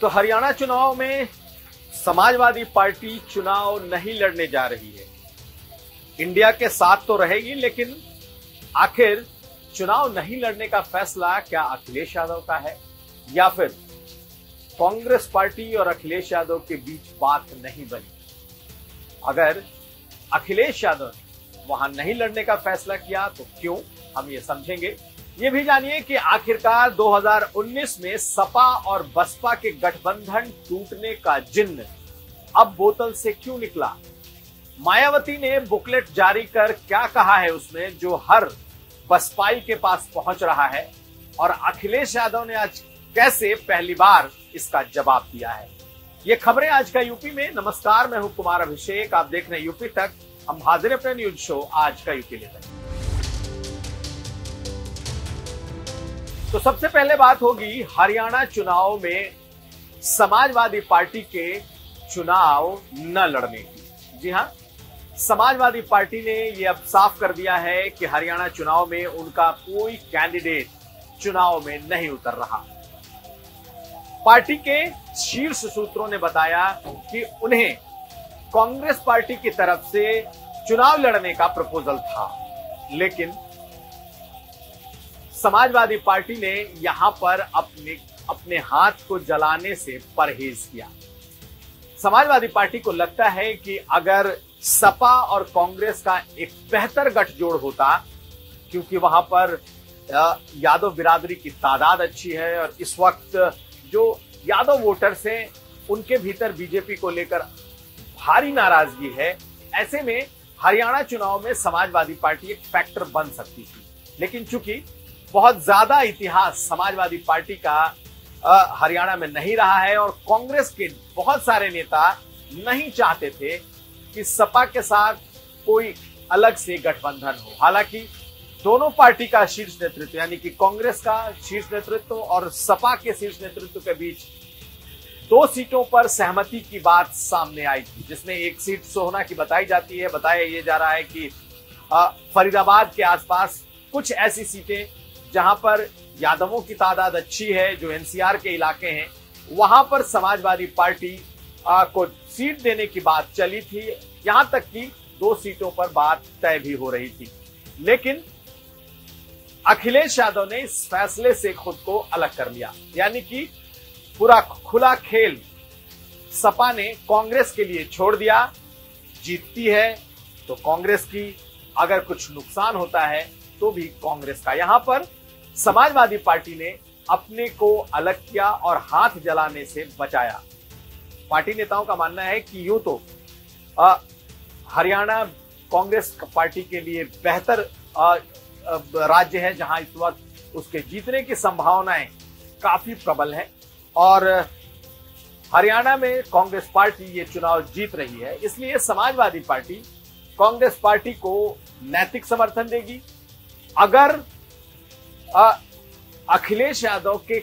तो हरियाणा चुनाव में समाजवादी पार्टी चुनाव नहीं लड़ने जा रही है। इंडिया के साथ तो रहेगी, लेकिन आखिर चुनाव नहीं लड़ने का फैसला क्या अखिलेश यादव का है या फिर कांग्रेस पार्टी और अखिलेश यादव के बीच बात नहीं बनी? अगर अखिलेश यादव ने वहां नहीं लड़ने का फैसला किया तो क्यों, हम ये समझेंगे। ये भी जानिए कि आखिरकार 2019 में सपा और बसपा के गठबंधन टूटने का जिन्न अब बोतल से क्यों निकला। मायावती ने बुकलेट जारी कर क्या कहा है उसमें, जो हर बसपाई के पास पहुंच रहा है, और अखिलेश यादव ने आज कैसे पहली बार इसका जवाब दिया है। ये खबरें आज का यूपी में। नमस्कार, मैं हूं कुमार अभिषेक, आप देख रहे हैं यूपी तक। हम हाजिर हैं अपने न्यूज शो आज का यूपी लेकर। तो सबसे पहले बात होगी हरियाणा चुनाव में समाजवादी पार्टी के चुनाव न लड़ने की। जी हां, समाजवादी पार्टी ने यह अब साफ कर दिया है कि हरियाणा चुनाव में उनका कोई कैंडिडेट चुनाव में नहीं उतर रहा। पार्टी के शीर्ष सूत्रों ने बताया कि उन्हें कांग्रेस पार्टी की तरफ से चुनाव लड़ने का प्रपोजल था, लेकिन समाजवादी पार्टी ने यहां पर अपने हाथ को जलाने से परहेज किया। समाजवादी पार्टी को लगता है कि अगर सपा और कांग्रेस का एक बेहतर गठजोड़ होता, क्योंकि वहां पर यादव बिरादरी की तादाद अच्छी है और इस वक्त जो यादव वोटर्स हैं उनके भीतर बीजेपी को लेकर भारी नाराजगी है। ऐसे में हरियाणा चुनाव में समाजवादी पार्टी एक फैक्टर बन सकती थी, लेकिन चूंकि बहुत ज्यादा इतिहास समाजवादी पार्टी का हरियाणा में नहीं रहा है और कांग्रेस के बहुत सारे नेता नहीं चाहते थे कि सपा के साथ कोई अलग से गठबंधन हो। हालांकि दोनों पार्टी का शीर्ष नेतृत्व, यानी कि कांग्रेस का शीर्ष नेतृत्व और सपा के शीर्ष नेतृत्व के बीच 2 सीटों पर सहमति की बात सामने आई थी, जिसमें एक सीट सोहना की बताई जाती है। बताया ये जा रहा है कि फरीदाबाद के आसपास कुछ ऐसी सीटें जहां पर यादवों की तादाद अच्छी है, जो एनसीआर के इलाके हैं, वहां पर समाजवादी पार्टी को सीट देने की बात चली थी। यहां तक कि 2 सीटों पर बात तय भी हो रही थी, लेकिन अखिलेश यादव ने इस फैसले से खुद को अलग कर लिया। यानी कि पूरा खुला खेल सपा ने कांग्रेस के लिए छोड़ दिया। जीतती है तो कांग्रेस की, अगर कुछ नुकसान होता है तो भी कांग्रेस का। यहां पर समाजवादी पार्टी ने अपने को अलग किया और हाथ जलाने से बचाया। पार्टी नेताओं का मानना है कि यूं तो हरियाणा कांग्रेस पार्टी के लिए बेहतर राज्य है, जहां इस वक्त उसके जीतने की संभावनाएं काफी प्रबल हैं, और हरियाणा में कांग्रेस पार्टी ये चुनाव जीत रही है। इसलिए समाजवादी पार्टी कांग्रेस पार्टी को नैतिक समर्थन देगी। अगर अखिलेश यादव के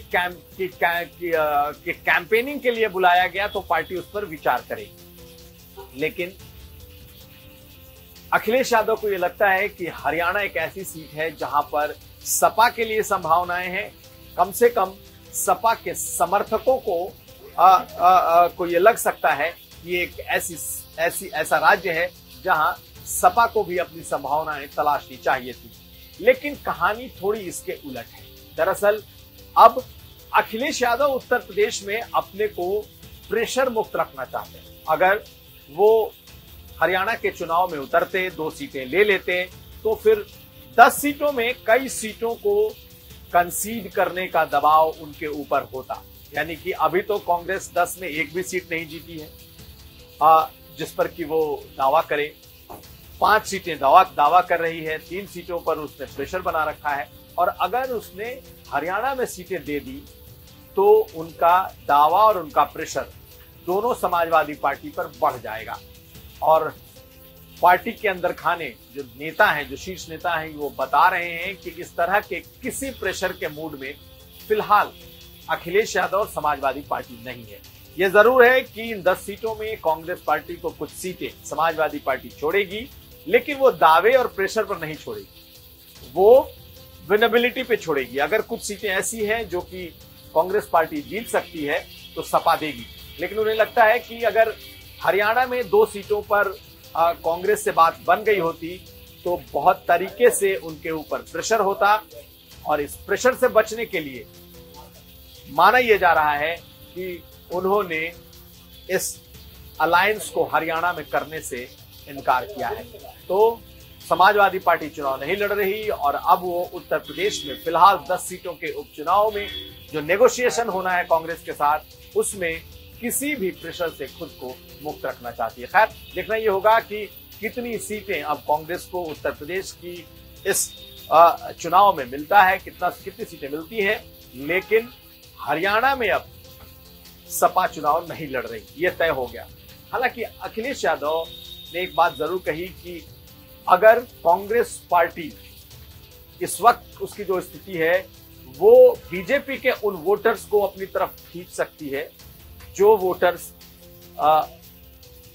कैंपेनिंग के लिए बुलाया गया तो पार्टी उस पर विचार करेगी, लेकिन अखिलेश यादव को यह लगता है कि हरियाणा एक ऐसी सीट है जहां पर सपा के लिए संभावनाएं हैं। कम से कम सपा के समर्थकों को यह लग सकता है कि एक ऐसा राज्य है जहां सपा को भी अपनी संभावनाएं तलाशनी चाहिए थी। लेकिन कहानी थोड़ी इसके उलट है। दरअसल अब अखिलेश यादव उत्तर प्रदेश में अपने को प्रेशर मुक्त रखना चाहते हैं। अगर वो हरियाणा के चुनाव में उतरते, 2 सीटें ले लेते, तो फिर 10 सीटों में कई सीटों को कंसीड करने का दबाव उनके ऊपर होता। यानी कि अभी तो कांग्रेस 10 में एक भी सीट नहीं जीती है जिस पर कि वो दावा करे। 5 सीटें दावा कर रही है, 3 सीटों पर उसने प्रेशर बना रखा है, और अगर उसने हरियाणा में सीटें दे दी तो उनका दावा और उनका प्रेशर दोनों समाजवादी पार्टी पर बढ़ जाएगा। और पार्टी के अंदर खाने जो नेता हैं, जो शीर्ष नेता हैं, वो बता रहे हैं कि इस तरह के किसी प्रेशर के मूड में फिलहाल अखिलेश यादव और समाजवादी पार्टी नहीं है। यह जरूर है कि इन 10 सीटों में कांग्रेस पार्टी को कुछ सीटें समाजवादी पार्टी छोड़ेगी, लेकिन वो दावे और प्रेशर पर नहीं छोड़ेगी, वो विनेबिलिटी पे छोड़ेगी। अगर कुछ सीटें ऐसी हैं जो कि कांग्रेस पार्टी जीत सकती है तो सपा देगी, लेकिन उन्हें लगता है कि अगर हरियाणा में 2 सीटों पर कांग्रेस से बात बन गई होती तो बहुत तरीके से उनके ऊपर प्रेशर होता, और इस प्रेशर से बचने के लिए माना यह जा रहा है कि उन्होंने इस अलायंस को हरियाणा में करने से इनकार किया है। तो समाजवादी पार्टी चुनाव नहीं लड़ रही और अब वो उत्तर प्रदेश में फिलहाल 10 सीटों के उपचुनाव में जो नेगोशिएशन होना है कांग्रेस के साथ, उसमें किसी भी प्रेशर से खुद को मुक्त रखना चाहती है। खैर, देखना यह होगा कि कितनी सीटें अब कांग्रेस को उत्तर प्रदेश की इस चुनाव में मिलता है, कितनी सीटें मिलती है, लेकिन हरियाणा में अब सपा चुनाव नहीं लड़ रही, यह तय हो गया। हालांकि अखिलेश यादव ने एक बात जरूर कही कि अगर कांग्रेस पार्टी इस वक्त उसकी जो स्थिति है वो बीजेपी के उन वोटर्स को अपनी तरफ खींच सकती है जो वोटर्स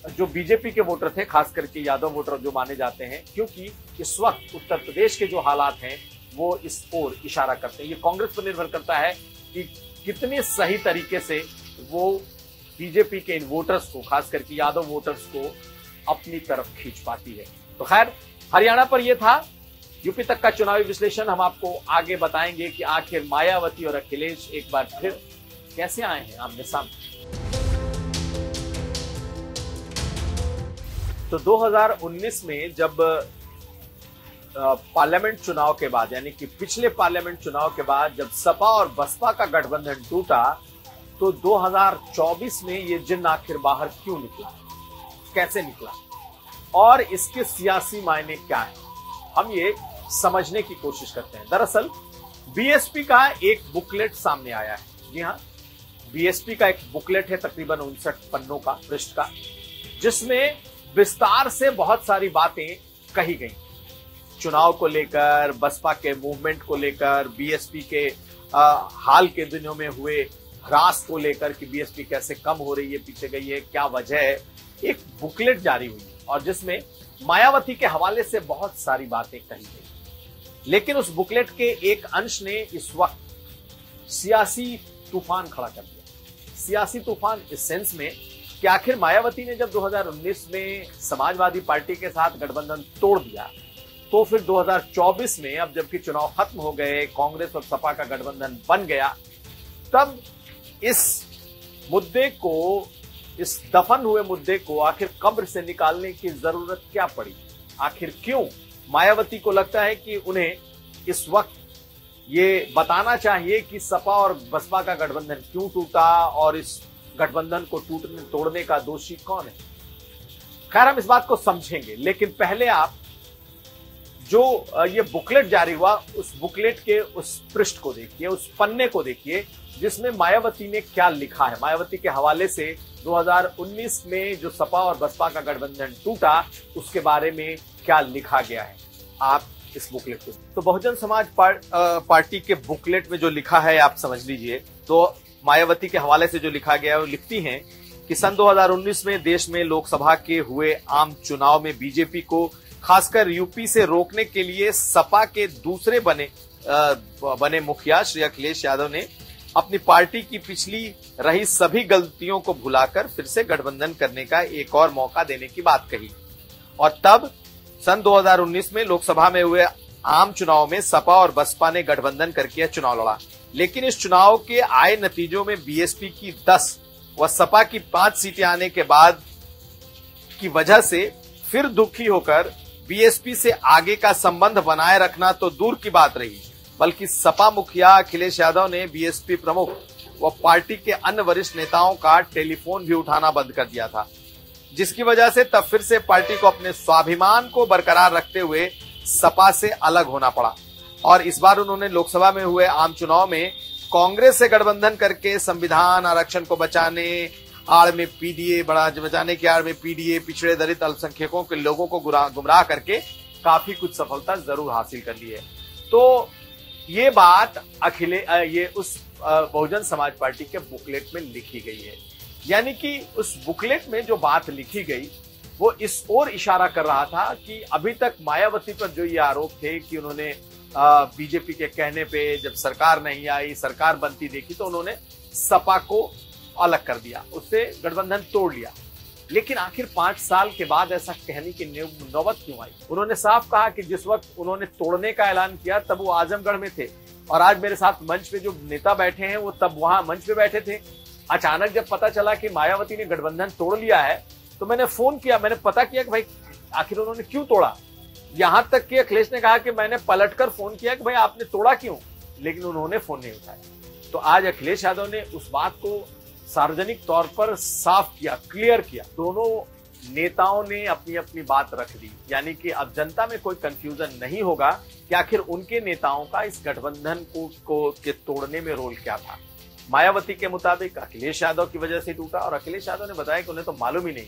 जो बीजेपी के वोटर थे, खास करके यादव वोटर जो माने जाते हैं, क्योंकि इस वक्त उत्तर प्रदेश के जो हालात हैं वो इस ओर इशारा करते हैं। ये कांग्रेस पर निर्भर करता है कि कितने सही तरीके से वो बीजेपी के इन वोटर्स को, खास करके यादव वोटर्स को अपनी तरफ खींच पाती है। तो खैर, हरियाणा पर यह था यूपी तक का चुनावी विश्लेषण। हम आपको आगे बताएंगे कि आखिर मायावती और अखिलेश एक बार फिर कैसे आए हैं आमने सामने। तो 2019 में जब पार्लियामेंट चुनाव के बाद, यानी कि पिछले पार्लियामेंट चुनाव के बाद जब सपा और बसपा का गठबंधन टूटा, तो 2024 में ये जिन्न आखिर बाहर क्यों निकला, कैसे निकला और इसके सियासी मायने क्या है, हम ये समझने की कोशिश करते हैं। दरअसल बीएसपी का एक बुकलेट सामने आया है। जी हाँ, बीएसपी का एक बुकलेट है तकरीबन 59 पन्नों का, पृष्ठ का, जिसमें विस्तार से बहुत सारी बातें कही गई, चुनाव को लेकर, बसपा के मूवमेंट को लेकर, बीएसपी के हाल के दिनों में हुए ह्रास को लेकर कि बीएसपी कैसे कम हो रही है, पीछे गई है, क्या वजह है। एक बुकलेट जारी हुई और जिसमें मायावती के हवाले से बहुत सारी बातें कही गई, लेकिन उस बुकलेट के एक अंश ने इस वक्त सियासी तूफान खड़ा कर दिया। सियासी तूफान इस सेंस में कि आखिर मायावती ने जब 2019 में समाजवादी पार्टी के साथ गठबंधन तोड़ दिया, तो फिर 2024 में अब जबकि चुनाव खत्म हो गए, कांग्रेस और सपा का गठबंधन बन गया, तब इस मुद्दे को, इस दफन हुए मुद्दे को आखिर कब्र से निकालने की जरूरत क्या पड़ी? आखिर क्यों मायावती को लगता है कि उन्हें इस वक्त ये बताना चाहिए कि सपा और बसपा का गठबंधन क्यों टूटा और इस गठबंधन को तोड़ने का दोषी कौन है? खैर, हम इस बात को समझेंगे, लेकिन पहले आप जो ये बुकलेट जारी हुआ, उस बुकलेट के उस पृष्ठ को देखिए, उस पन्ने को देखिए, जिसमें मायावती ने क्या लिखा है। मायावती के हवाले से 2019 में जो सपा और बसपा का गठबंधन टूटा, उसके बारे में क्या लिखा गया है, आप इस बुकलेट को। तो बहुजन समाज पार्टी के बुकलेट में जो लिखा है आप समझ लीजिए। तो मायावती के हवाले से जो लिखा गया है वो लिखती हैं कि सन 2019 में देश में लोकसभा के हुए आम चुनाव में बीजेपी को खासकर यूपी से रोकने के लिए सपा के दूसरे बने मुखिया श्री अखिलेश यादव ने अपनी पार्टी की पिछली रही सभी गलतियों को भुलाकर फिर से गठबंधन करने का एक और मौका देने की बात कही। और तब सन 2019 में लोकसभा में हुए आम चुनाव में सपा और बसपा ने गठबंधन करके चुनाव लड़ा, लेकिन इस चुनाव के आए नतीजों में बीएसपी की 10 व सपा की 5 सीटें आने के बाद की वजह से फिर दुखी होकर बीएसपी से आगे का संबंध बनाए रखना तो दूर की बात रही, बल्कि सपा मुखिया अखिलेश यादव ने बीएसपी प्रमुख व पार्टी के अन्य वरिष्ठ नेताओं का टेलीफोन भी उठाना बंद कर दिया था, जिसकी वजह से तब फिर से पार्टी को अपने स्वाभिमान को बरकरार रखते हुए सपा से अलग होना पड़ा। और इस बार उन्होंने लोकसभा में हुए आम चुनाव में कांग्रेस से गठबंधन करके संविधान आरक्षण को बचाने आड़ में पीडीए बचाने की आड़ में पीडीए, पिछड़े दलित अल्पसंख्यकों के लोगों को गुमराह करके काफी कुछ सफलता जरूर हासिल कर ली है। तो ये बात ये उस बहुजन समाज पार्टी के बुकलेट में लिखी गई है, यानी कि उस बुकलेट में जो बात लिखी गई वो इस ओर इशारा कर रहा था कि अभी तक मायावती पर जो ये आरोप थे कि उन्होंने बीजेपी के कहने पे जब सरकार नहीं आई, सरकार बनती देखी, तो उन्होंने सपा को अलग कर दिया, उससे गठबंधन तोड़ लिया। लेकिन आखिर 5 साल के बाद ऐसा कहने की नौबत क्यों आई? उन्होंने साफ कहा कि जिस वक्त उन्होंने तोड़ने का ऐलान किया तब वो आजमगढ़ में थे, और आज मेरे साथ मंच पे जो नेता बैठे हैं वो तब वहां मंच पे बैठे थे। अचानक जब पता चला कि मायावती ने गठबंधन तोड़ लिया है तो मैंने फोन किया, मैंने पता किया कि भाई आखिर उन्होंने क्यों तोड़ा। यहां तक कि अखिलेश ने कहा कि मैंने पलटकर फोन किया कि भाई आपने तोड़ा क्यों, लेकिन उन्होंने फोन नहीं उठाया। तो आज अखिलेश यादव ने उस बात को सार्वजनिक तौर पर साफ किया, क्लियर किया। दोनों नेताओं ने अपनी अपनी बात रख दी, यानी कि अब जनता में कोई कंफ्यूजन नहीं होगा कि आखिर उनके नेताओं का इस गठबंधन को के तोड़ने में रोल क्या था। मायावती के मुताबिक अखिलेश यादव की वजह से टूटा, और अखिलेश यादव ने बताया कि उन्हें तो मालूम ही नहीं,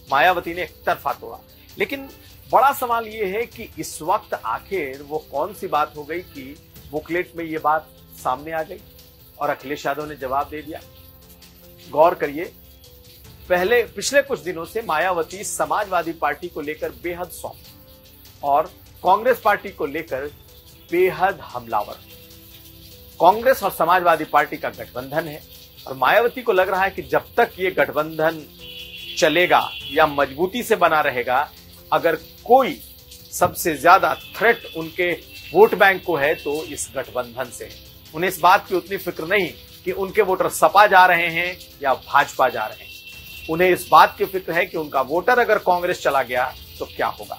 मायावती ने एक तरफा तोड़ा। लेकिन बड़ा सवाल यह है कि इस वक्त आखिर वो कौन सी बात हो गई कि बुकलेट में ये बात सामने आ गई और अखिलेश यादव ने जवाब दे दिया। गौर करिए, पिछले कुछ दिनों से मायावती समाजवादी पार्टी को लेकर बेहद सॉफ्ट और कांग्रेस पार्टी को लेकर बेहद हमलावर। कांग्रेस और समाजवादी पार्टी का गठबंधन है और मायावती को लग रहा है कि जब तक ये गठबंधन चलेगा या मजबूती से बना रहेगा, अगर कोई सबसे ज्यादा थ्रेट उनके वोट बैंक को है तो इस गठबंधन से है। उन्हें इस बात की उतनी फिक्र नहीं कि उनके वोटर सपा जा रहे हैं या भाजपा जा रहे हैं। उन्हें इस बात की फिक्र है कि उनका वोटर अगर कांग्रेस चला गया तो क्या होगा।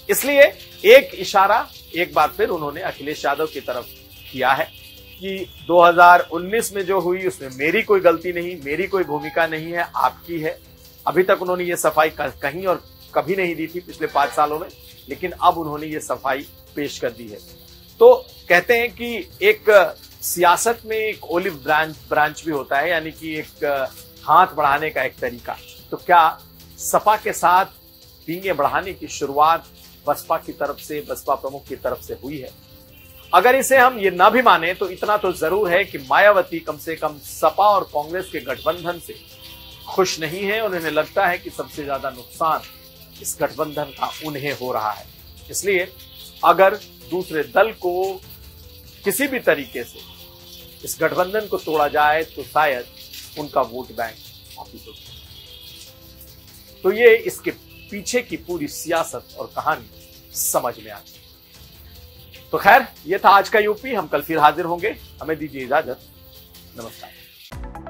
इसलिए एक इशारा एक बार फिर उन्होंने अखिलेश यादव की तरफ किया है कि 2019 में जो हुई उसमें मेरी कोई गलती नहीं, मेरी कोई भूमिका नहीं है, आपकी है। अभी तक उन्होंने ये सफाई कहीं और कभी नहीं दी थी पिछले 5 सालों में, लेकिन अब उन्होंने ये सफाई पेश कर दी है। तो कहते हैं कि एक सियासत में एक ओलिव ब्रांच भी होता है, यानी कि एक हाथ बढ़ाने का एक तरीका। तो क्या सपा के साथ पींगे बढ़ाने की शुरुआत बसपा की तरफ से, बसपा प्रमुख की तरफ से हुई है? अगर इसे हम ये ना भी माने तो इतना तो जरूर है कि मायावती कम से कम सपा और कांग्रेस के गठबंधन से खुश नहीं है। उन्हें लगता है कि सबसे ज्यादा नुकसान इस गठबंधन का उन्हें हो रहा है। इसलिए अगर दूसरे दल को किसी भी तरीके से इस गठबंधन को तोड़ा जाए तो शायद उनका वोट बैंक वापिस हो जाए। तो ये इसके पीछे की पूरी सियासत और कहानी समझ में आती है। तो खैर, ये था आज का यूपी। हम कल फिर हाजिर होंगे। हमें दीजिए इजाजत। नमस्कार।